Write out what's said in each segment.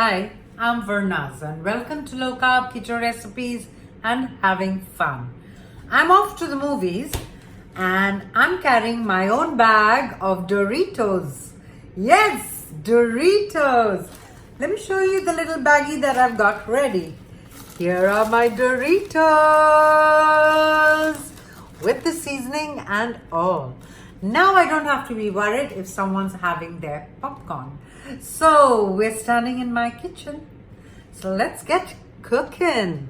Hi, I'm Vernaz and welcome to Low Carb Keto Recipes and Having Fun. I'm off to the movies and I'm carrying my own bag of Doritos. Yes, Doritos. Let me show you the little baggie that I've got ready. Here are my Doritos with the seasoning and all. Now I don't have to be worried if someone's having their popcorn. So we're standing in my kitchen. So let's get cooking.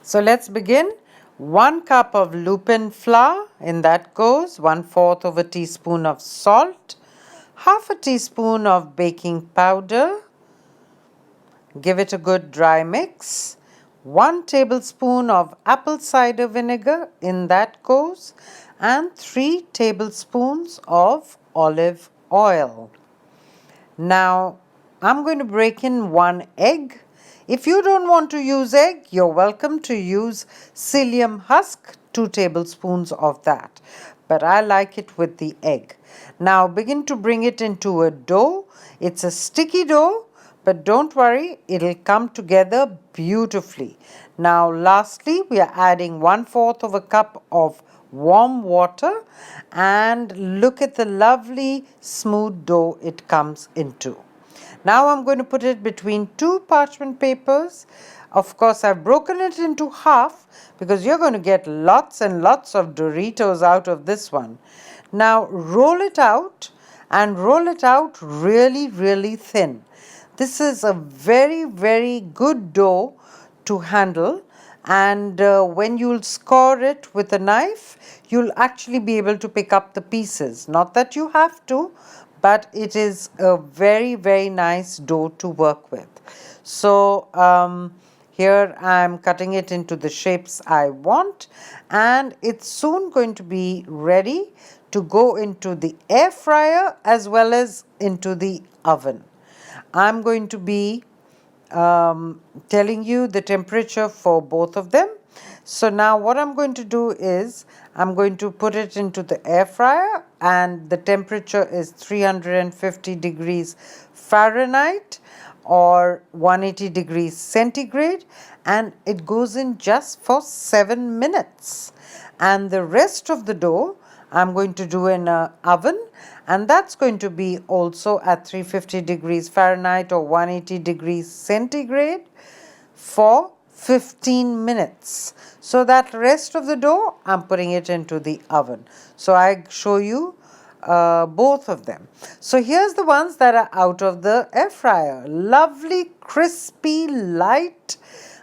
So let's begin. 1 cup of Lupin flour, in that goes 1/4 of a teaspoon of salt, half a teaspoon of baking powder. Give it a good dry mix. 1 tablespoon of apple cider vinegar, in that goes, and 3 tablespoons of olive oil. Now, I'm going to break in 1 egg. If you don't want to use egg, you're welcome to use psyllium husk, 2 tablespoons of that. But I like it with the egg. Now, begin to bring it into a dough. It's a sticky dough, but don't worry, it'll come together beautifully. Now, lastly, we are adding 1/4 of a cup of warm water, and look at the lovely smooth dough it comes into. Now I'm going to put it between 2 parchment papers. Of course, I've broken it into half because you're going to get lots and lots of Doritos out of this one. Now roll it out and roll it out really, really thin. This is a very, very good dough to handle, and when you'll score it with a knife, you'll actually be able to pick up the pieces. Not that you have to, but it is a very, very nice dough to work with. So here I'm cutting it into the shapes I want, and it's soon going to be ready to go into the air fryer as well as into the oven. I'm going to be telling you the temperature for both of them. So now what I'm going to do is I'm going to put it into the air fryer, and the temperature is 350 degrees Fahrenheit or 180 degrees centigrade, and it goes in just for 7 minutes. And the rest of the dough I'm going to do in an oven, and that's going to be also at 350 degrees Fahrenheit or 180 degrees centigrade for 15 minutes. So that rest of the dough, I'm putting it into the oven. So I show you both of them. So here's the ones that are out of the air fryer. Lovely, crispy, light,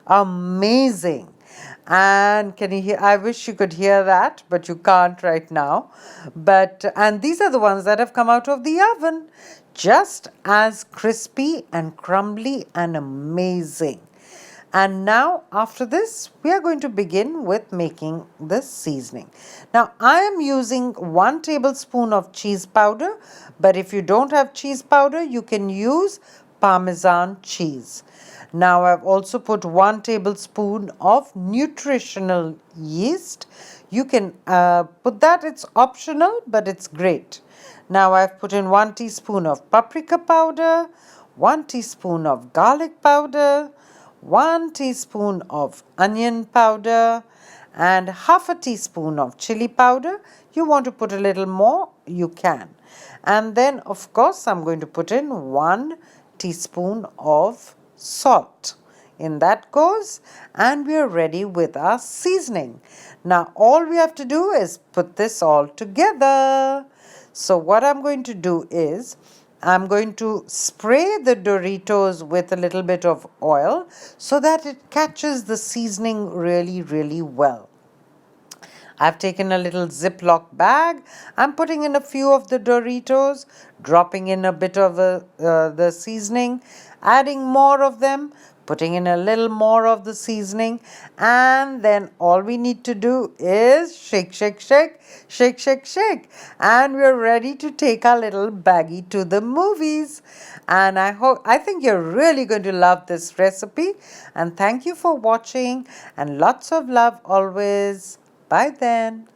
amazing. And can you hear? I wish you could hear that, but you can't right now. And these are the ones that have come out of the oven, just as crispy and crumbly and amazing. And now after this, we are going to begin with making the seasoning. Now I am using 1 tablespoon of cheese powder, but if you don't have cheese powder, you can use Parmesan cheese. Now I've also put 1 tablespoon of nutritional yeast. You can put that, it's optional, but it's great. Now I've put in 1 teaspoon of paprika powder, 1 teaspoon of garlic powder, 1 teaspoon of onion powder, and half a teaspoon of chili powder. You want to put a little more, you can. And then of course I'm going to put in 1 teaspoon of salt. In that goes, and we are ready with our seasoning. Now all we have to do is put this all together. So what I'm going to do is I'm going to spray the Doritos with a little bit of oil so that it catches the seasoning really, really well. I've taken a little Ziploc bag. I'm putting in a few of the Doritos, dropping in a bit of the seasoning, adding more of them, putting in a little more of the seasoning, and then all we need to do is shake, shake, shake, shake, shake, shake, and we're ready to take our little baggie to the movies. And I think you're really going to love this recipe, and thank you for watching, and lots of love always. Bye then.